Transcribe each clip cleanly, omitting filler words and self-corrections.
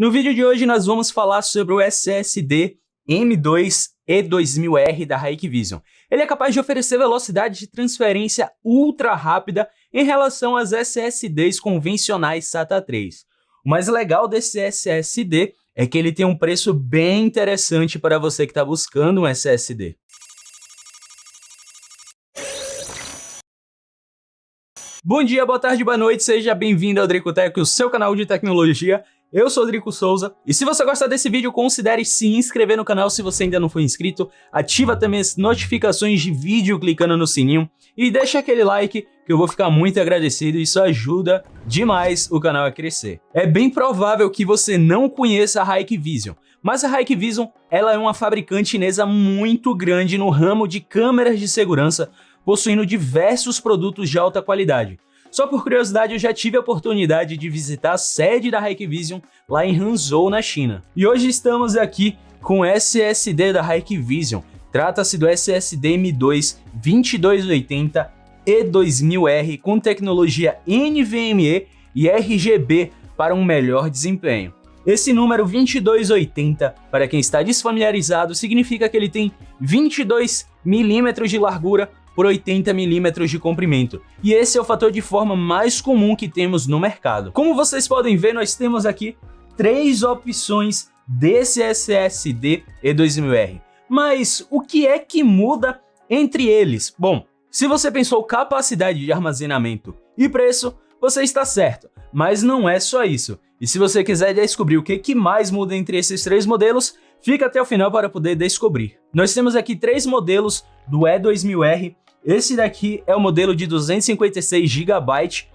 No vídeo de hoje nós vamos falar sobre o SSD M2 E2000R da Hikvision. Ele é capaz de oferecer velocidade de transferência ultra rápida em relação às SSDs convencionais SATA 3. O mais legal desse SSD é que ele tem um preço bem interessante para você que está buscando um SSD. Bom dia, boa tarde, boa noite, seja bem-vindo ao Dricotech, o seu canal de tecnologia. Eu sou o Drico Souza e se você gostar desse vídeo, considere se inscrever no canal se você ainda não for inscrito, ativa também as notificações de vídeo clicando no sininho e deixa aquele like que eu vou ficar muito agradecido, isso ajuda demais o canal a crescer. É bem provável que você não conheça a Hikvision, mas a Hikvision ela é uma fabricante chinesa muito grande no ramo de câmeras de segurança, possuindo diversos produtos de alta qualidade. Só por curiosidade, eu já tive a oportunidade de visitar a sede da Hikvision lá em Hangzhou, na China. E hoje estamos aqui com o SSD da Hikvision. Trata-se do SSD M2 2280 E2000R com tecnologia NVMe e RGB para um melhor desempenho. Esse número 2280, para quem está desfamiliarizado, significa que ele tem 22 mm de largura por 80 mm de comprimento. E esse é o fator de forma mais comum que temos no mercado. Como vocês podem ver, nós temos aqui 3 opções desse SSD E2000R. Mas o que é que muda entre eles? Bom, se você pensou capacidade de armazenamento e preço, você está certo. Mas não é só isso. E se você quiser descobrir o que mais muda entre esses 3 modelos, fica até o final para poder descobrir. Nós temos aqui 3 modelos do E2000R. Esse daqui é o modelo de 256 GB,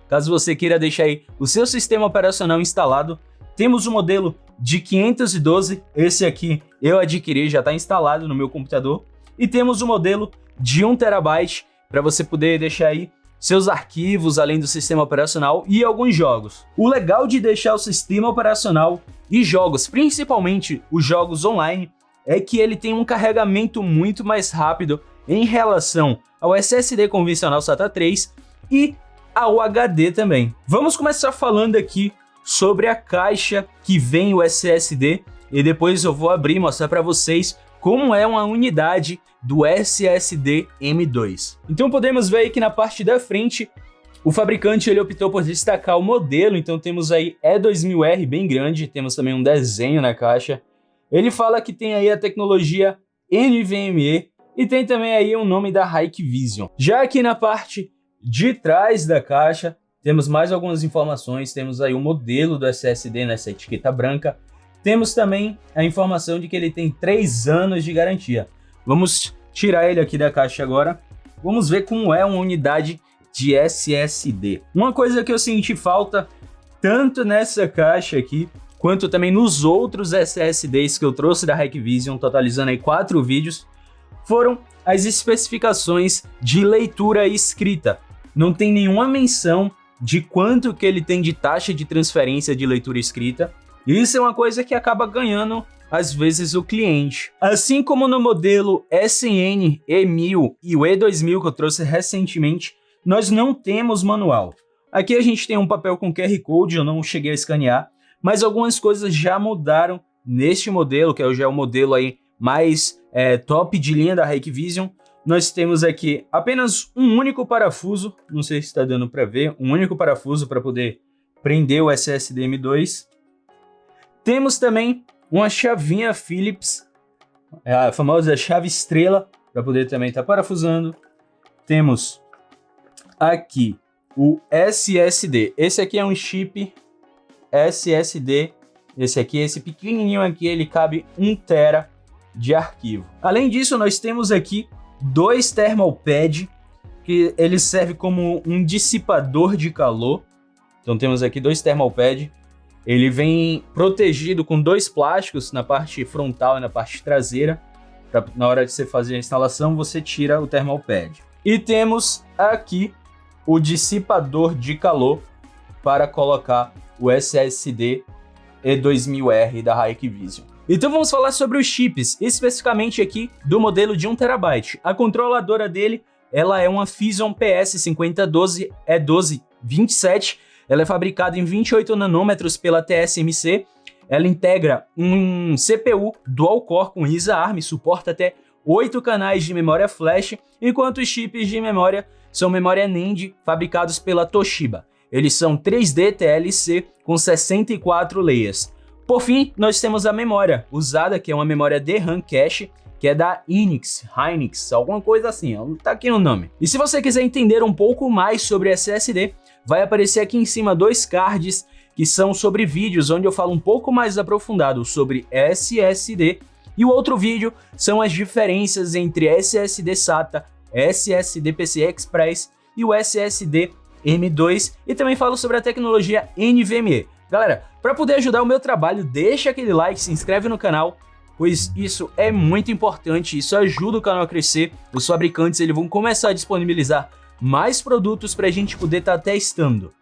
caso você queira deixar aí o seu sistema operacional instalado. Temos o modelo de 512, esse aqui eu adquiri, já está instalado no meu computador. E temos o modelo de 1 TB, para você poder deixar aí seus arquivos, além do sistema operacional e alguns jogos. O legal de deixar o sistema operacional e jogos, principalmente os jogos online, é que ele tem um carregamento muito mais rápido em relação ao SSD convencional SATA 3 e ao HD também. Vamos começar falando aqui sobre a caixa que vem o SSD e depois eu vou abrir e mostrar para vocês como é uma unidade do SSD M2. Então podemos ver aí que na parte da frente o fabricante ele optou por destacar o modelo, então temos aí E2000R bem grande, temos também um desenho na caixa. Ele fala que tem aí a tecnologia NVMe e tem também aí o nome da Hikvision. Já aqui na parte de trás da caixa, temos mais algumas informações, temos aí o modelo do SSD nessa etiqueta branca. Temos também a informação de que ele tem 3 anos de garantia. Vamos tirar ele aqui da caixa agora. Vamos ver como é uma unidade de SSD. Uma coisa que eu senti falta, tanto nessa caixa aqui, quanto também nos outros SSDs que eu trouxe da Hikvision, totalizando aí 4 vídeos, foram as especificações de leitura e escrita. Não tem nenhuma menção de quanto que ele tem de taxa de transferência de leitura e escrita. Isso é uma coisa que acaba ganhando, às vezes, o cliente. Assim como no modelo SN E1000 e o E2000 que eu trouxe recentemente, nós não temos manual. Aqui a gente tem um papel com QR Code, eu não cheguei a escanear, mas algumas coisas já mudaram neste modelo, que já é o modelo aí mais top de linha da Hikvision. Nós temos aqui apenas um único parafuso, não sei se está dando para ver, um único parafuso para poder prender o SSD M2. Temos também uma chavinha Phillips, a famosa chave estrela, para poder também estar parafusando. Temos aqui o SSD, esse aqui é um chip SSD, esse pequenininho aqui, ele cabe 1 TB de arquivo. Além disso, nós temos aqui 2 thermal pad, que ele serve como um dissipador de calor. Então temos aqui 2 thermal pad. Ele vem protegido com 2 plásticos na parte frontal e na parte traseira. Na hora de você fazer a instalação, você tira o thermal pad. E temos aqui o dissipador de calor para colocar o SSD E2000R da Hikvision. Então vamos falar sobre os chips, especificamente aqui do modelo de 1 TB. A controladora dele, ela é uma Phison PS5012 E1227. Ela é fabricada em 28 nanômetros pela TSMC Ela integra um CPU dual-core com RISC ARM, suporta até 8 canais de memória flash, enquanto os chips de memória são memória NAND fabricados pela Toshiba. Eles são 3D TLC com 64 layers. Por fim, nós temos a memória usada, que é uma memória DRAM cache, que é da Hynix, alguma coisa assim, tá aqui no nome. E se você quiser entender um pouco mais sobre SSD, vai aparecer aqui em cima 2 cards que são sobre vídeos, onde eu falo um pouco mais aprofundado sobre SSD, e o outro vídeo são as diferenças entre SSD SATA, SSD PCI Express e o SSD M2, e também falo sobre a tecnologia NVMe. Galera, para poder ajudar o meu trabalho, deixa aquele like, se inscreve no canal, pois isso é muito importante, isso ajuda o canal a crescer. Os fabricantes eles vão começar a disponibilizar mais produtos para a gente poder estar testando.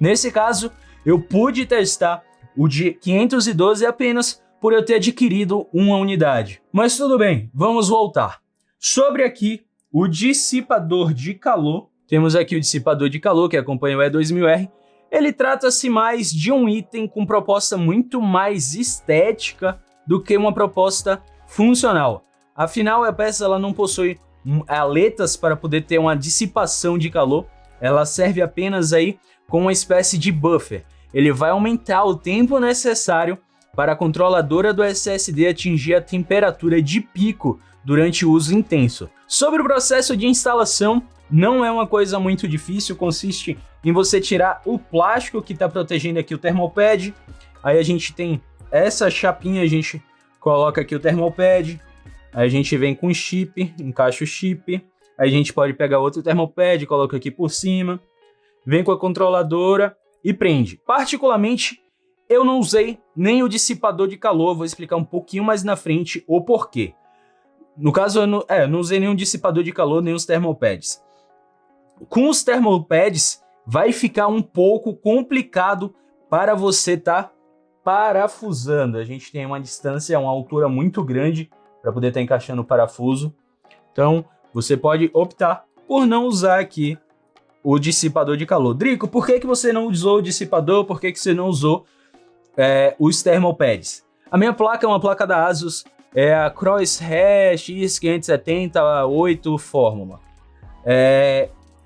Nesse caso, eu pude testar o de 512 apenas por eu ter adquirido uma unidade. Mas tudo bem, vamos voltar. Sobre aqui o dissipador de calor, temos aqui o dissipador de calor que acompanha o E2000R. Ele trata-se mais de um item com proposta muito mais estética do que uma proposta funcional. Afinal, a peça ela não possui aletas para poder ter uma dissipação de calor. Ela serve apenas aí com uma espécie de buffer. Ele vai aumentar o tempo necessário para a controladora do SSD atingir a temperatura de pico durante o uso intenso. Sobre o processo de instalação, não é uma coisa muito difícil, consiste em você tirar o plástico que está protegendo aqui o thermalpad. Aí a gente tem essa chapinha, a gente coloca aqui o thermalpad, aí a gente vem com o chip, encaixa o chip, aí a gente pode pegar outro thermalpad, coloca aqui por cima, vem com a controladora e prende. Particularmente, eu não usei nem o dissipador de calor, vou explicar um pouquinho mais na frente o porquê. No caso, eu não usei nenhum dissipador de calor, nem os thermalpads. Com os thermalpads, vai ficar um pouco complicado para você estar parafusando. A gente tem uma distância, uma altura muito grande para poder estar encaixando o parafuso. Então, você pode optar por não usar aqui o dissipador de calor. Drico, por que você não usou o dissipador? Por que você não usou os thermalpads? A minha placa é uma placa da Asus, é a Crosshair X570-8 Fórmula.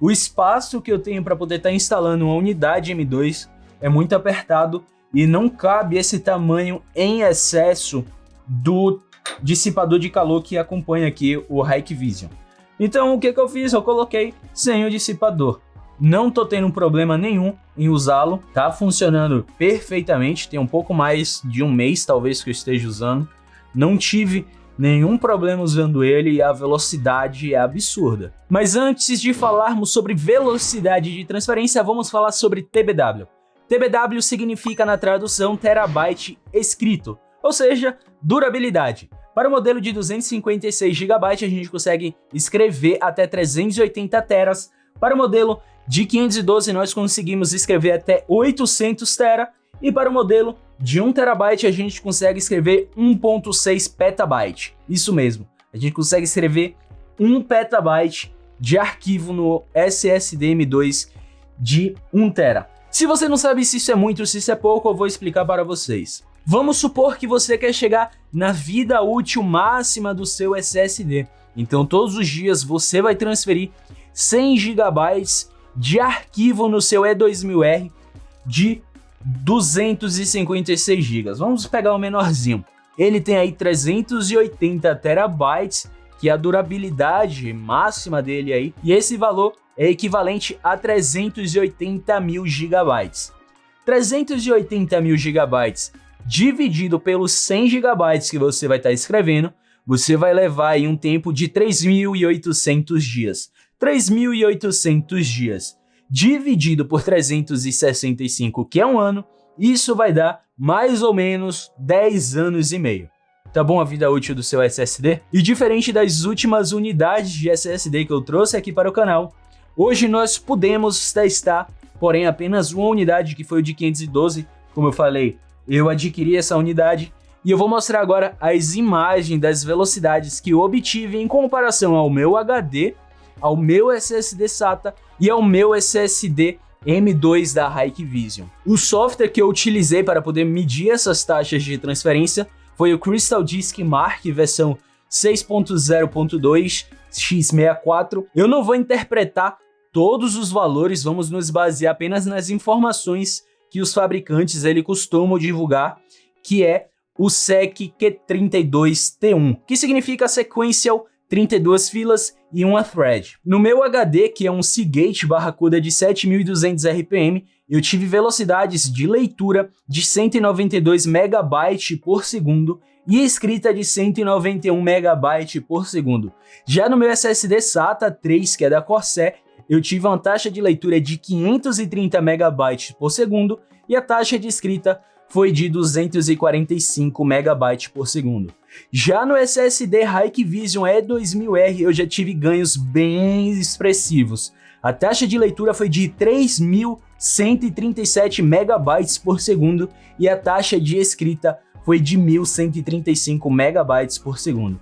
O espaço que eu tenho para poder estar instalando uma unidade M2 é muito apertado e não cabe esse tamanho em excesso do dissipador de calor que acompanha aqui o Hikvision. Então o que eu fiz? Eu coloquei sem o dissipador. Não tô tendo problema nenhum em usá-lo, tá funcionando perfeitamente, tem um pouco mais de um mês talvez que eu esteja usando. Não tive nenhum problema usando ele e a velocidade é absurda. Mas antes de falarmos sobre velocidade de transferência, vamos falar sobre TBW. TBW significa na tradução terabyte escrito, ou seja, durabilidade. Para o modelo de 256 GB a gente consegue escrever até 380 teras. Para o modelo de 512 nós conseguimos escrever até 800 tera. E para o modelo de 1 TB a gente consegue escrever 1.6 petabyte. Isso mesmo, a gente consegue escrever 1 petabyte de arquivo no SSD M2 de 1 tera. Se você não sabe se isso é muito ou se isso é pouco, eu vou explicar para vocês. Vamos supor que você quer chegar na vida útil máxima do seu SSD. Então todos os dias você vai transferir 100 GB de arquivo no seu E2000R de 256 GB. Vamos pegar o menorzinho. Ele tem aí 380 terabytes, que é a durabilidade máxima dele aí, e esse valor é equivalente a 380 mil GB. 380 mil GB dividido pelos 100 GB que você vai estar escrevendo, você vai levar aí um tempo de 3.800 dias. 3.800 dias dividido por 365, que é um ano, isso vai dar mais ou menos 10 anos e meio. Tá bom a vida útil do seu SSD? E diferente das últimas unidades de SSD que eu trouxe aqui para o canal, hoje nós podemos testar, porém apenas uma unidade, que foi o de 512, como eu falei, eu adquiri essa unidade e eu vou mostrar agora as imagens das velocidades que eu obtive em comparação ao meu HD, ao meu SSD SATA e ao meu SSD M2 da Hikvision. O software que eu utilizei para poder medir essas taxas de transferência foi o Crystal Disk Mark versão 6.0.2 x64. Eu não vou interpretar todos os valores, vamos nos basear apenas nas informações que os fabricantes costumam divulgar, que é o SEC Q32T1, que significa Sequential 32 filas e uma thread. No meu HD, que é um Seagate Barracuda de 7200 RPM, eu tive velocidades de leitura de 192 MB por segundo e escrita de 191 MB por segundo. Já no meu SSD SATA 3, que é da Corsair, eu tive uma taxa de leitura de 530 MB por segundo e a taxa de escrita foi de 245 MB por segundo. Já no SSD Hikvision E2000R eu já tive ganhos bem expressivos. A taxa de leitura foi de 3.137 MB por segundo e a taxa de escrita foi de 1.135 MB por segundo.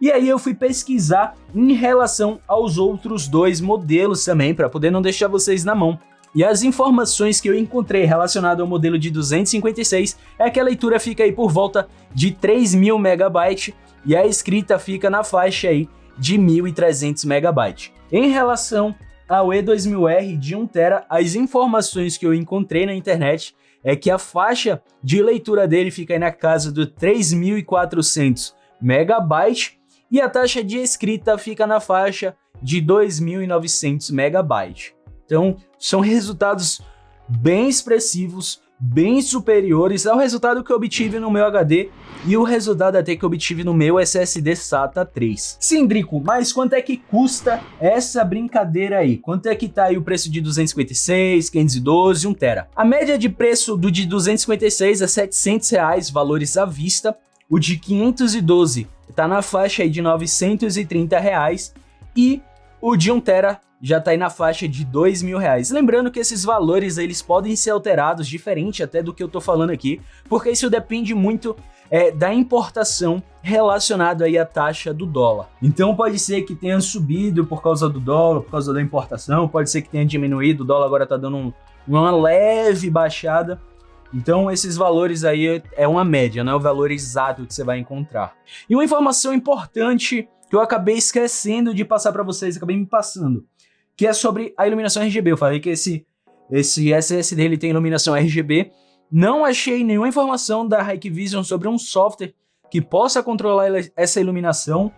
E aí eu fui pesquisar em relação aos outros dois modelos também, para poder não deixar vocês na mão. E as informações que eu encontrei relacionadas ao modelo de 256 é que a leitura fica aí por volta de 3.000 MB e a escrita fica na faixa aí de 1.300 MB. Em relação ao E2000R de 1TB, as informações que eu encontrei na internet é que a faixa de leitura dele fica aí na casa do 3.400 MB e a taxa de escrita fica na faixa de 2.900 MB. Então, são resultados bem expressivos, bem superiores ao resultado que eu obtive no meu HD e o resultado até que eu obtive no meu SSD SATA 3. Sim, Drico, mas quanto é que custa essa brincadeira aí? Quanto é que tá aí o preço de 256, 512, 1TB? A média de preço do de 256 é R$700, valores à vista. O de 512 tá na faixa aí de R$930 e o de 1TB já tá aí na faixa de R$2.000. Lembrando que esses valores eles podem ser alterados diferente até do que eu tô falando aqui, porque isso depende muito da importação relacionado aí à taxa do dólar. Então pode ser que tenha subido por causa do dólar, por causa da importação, pode ser que tenha diminuído, o dólar agora tá dando uma leve baixada. Então esses valores aí é uma média, não é o valor exato que você vai encontrar. E uma informação importante que eu acabei esquecendo de passar para vocês, acabei me passando, que é sobre a iluminação RGB. Eu falei que esse SSD ele tem iluminação RGB. Não achei nenhuma informação da Hikvision sobre um software que possa controlar essa iluminação.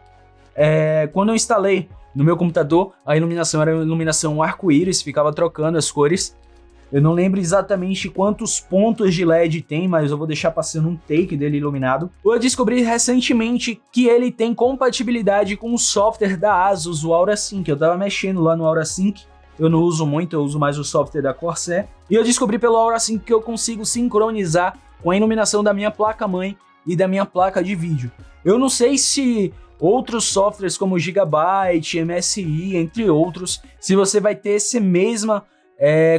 Quando eu instalei no meu computador, a iluminação era uma iluminação arco-íris, ficava trocando as cores. Eu não lembro exatamente quantos pontos de LED tem, mas eu vou deixar passando um take dele iluminado. Eu descobri recentemente que ele tem compatibilidade com o software da Asus, o AuraSync. Eu tava mexendo lá no AuraSync, eu não uso muito, eu uso mais o software da Corsair. E eu descobri pelo AuraSync que eu consigo sincronizar com a iluminação da minha placa-mãe e da minha placa de vídeo. Eu não sei se outros softwares como Gigabyte, MSI, entre outros, se você vai ter essa mesma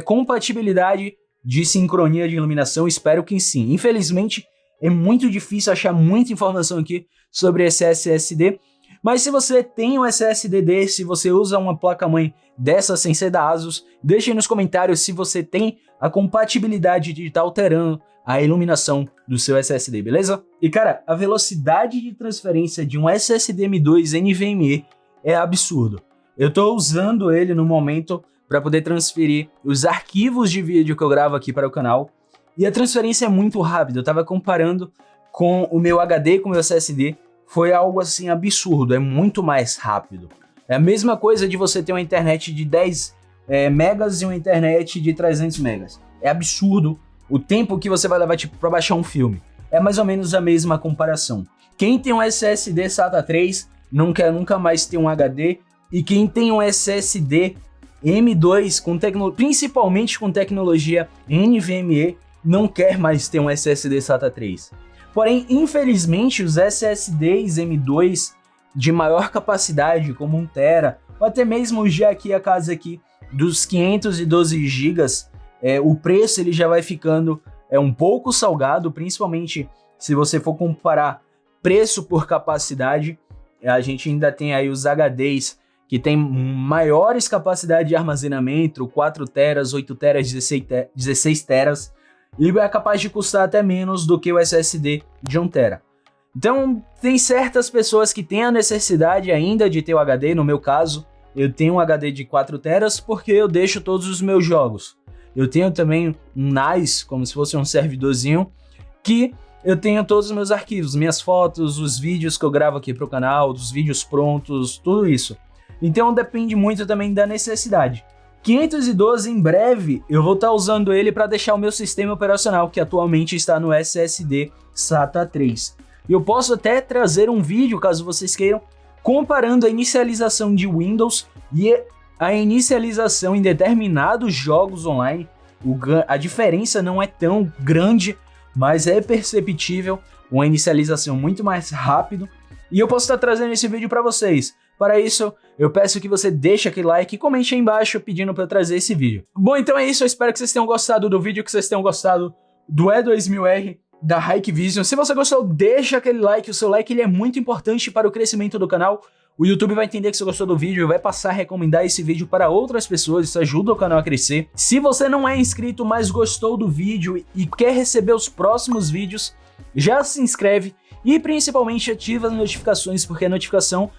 compatibilidade de sincronia de iluminação. Espero que sim. Infelizmente é muito difícil achar muita informação aqui sobre esse SSD, mas se você tem um SSD desse, se você usa uma placa-mãe dessa sem ser da Asus, deixe aí nos comentários se você tem a compatibilidade de estar alterando a iluminação do seu SSD, beleza? E cara, a velocidade de transferência de um SSD M2 NVMe é absurdo. Eu tô usando ele no momento para poder transferir os arquivos de vídeo que eu gravo aqui para o canal. E a transferência é muito rápida. Eu estava comparando com o meu HD, com o meu SSD. Foi algo assim absurdo, é muito mais rápido. É a mesma coisa de você ter uma internet de 10 megas e uma internet de 300 megas. É absurdo o tempo que você vai levar para baixar um filme. É mais ou menos a mesma comparação. Quem tem um SSD SATA 3 não quer nunca mais ter um HD. E quem tem um SSD M2, principalmente com tecnologia NVMe, não quer mais ter um SSD SATA 3. Porém, infelizmente, os SSDs M2 de maior capacidade, como 1TB, ou até mesmo já aqui a casa aqui dos 512 GB, o preço ele já vai ficando um pouco salgado, principalmente se você for comparar preço por capacidade. A gente ainda tem aí os HDs que tem maiores capacidades de armazenamento, 4 teras, 8 teras, 16 teras, e é capaz de custar até menos do que o SSD de 1 tera. Então, tem certas pessoas que têm a necessidade ainda de ter o HD, no meu caso, eu tenho um HD de 4 teras porque eu deixo todos os meus jogos. Eu tenho também um NAS, como se fosse um servidorzinho, que eu tenho todos os meus arquivos, minhas fotos, os vídeos que eu gravo aqui para o canal, os vídeos prontos, tudo isso. Então depende muito também da necessidade. 512 em breve eu vou estar usando ele para deixar o meu sistema operacional, que atualmente está no SSD SATA 3. E eu posso até trazer um vídeo, caso vocês queiram, comparando a inicialização de Windows e a inicialização em determinados jogos online. A diferença não é tão grande, mas é perceptível, uma inicialização muito mais rápido. E eu posso estar trazendo esse vídeo para vocês. Para isso, eu peço que você deixe aquele like e comente aí embaixo pedindo para eu trazer esse vídeo. Bom, então é isso, eu espero que vocês tenham gostado do vídeo, que vocês tenham gostado do E2000R da Hikvision. Se você gostou, deixa aquele like, o seu like ele é muito importante para o crescimento do canal. O YouTube vai entender que você gostou do vídeo e vai passar a recomendar esse vídeo para outras pessoas, isso ajuda o canal a crescer. Se você não é inscrito, mas gostou do vídeo e quer receber os próximos vídeos, já se inscreve e principalmente ativa as notificações, porque a notificação,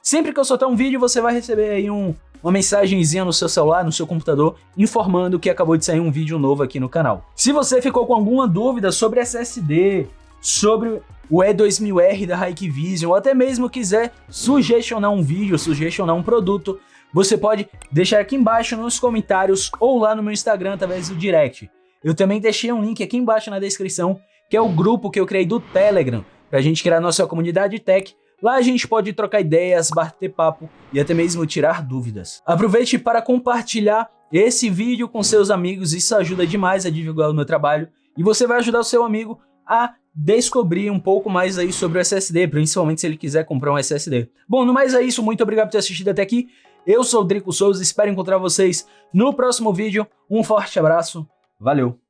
sempre que eu soltar um vídeo, você vai receber aí uma mensagenzinha no seu celular, no seu computador, informando que acabou de sair um vídeo novo aqui no canal. Se você ficou com alguma dúvida sobre SSD, sobre o E2000R da Hikvision, ou até mesmo quiser sugestionar um vídeo, sugestionar um produto, você pode deixar aqui embaixo nos comentários ou lá no meu Instagram através do direct. Eu também deixei um link aqui embaixo na descrição, que é o grupo que eu criei do Telegram, pra gente criar nossa comunidade tech. Lá a gente pode trocar ideias, bater papo e até mesmo tirar dúvidas. Aproveite para compartilhar esse vídeo com seus amigos, isso ajuda demais a divulgar o meu trabalho e você vai ajudar o seu amigo a descobrir um pouco mais aí sobre o SSD, principalmente se ele quiser comprar um SSD. Bom, no mais é isso, muito obrigado por ter assistido até aqui. Eu sou o Drico Souza, espero encontrar vocês no próximo vídeo. Um forte abraço, valeu!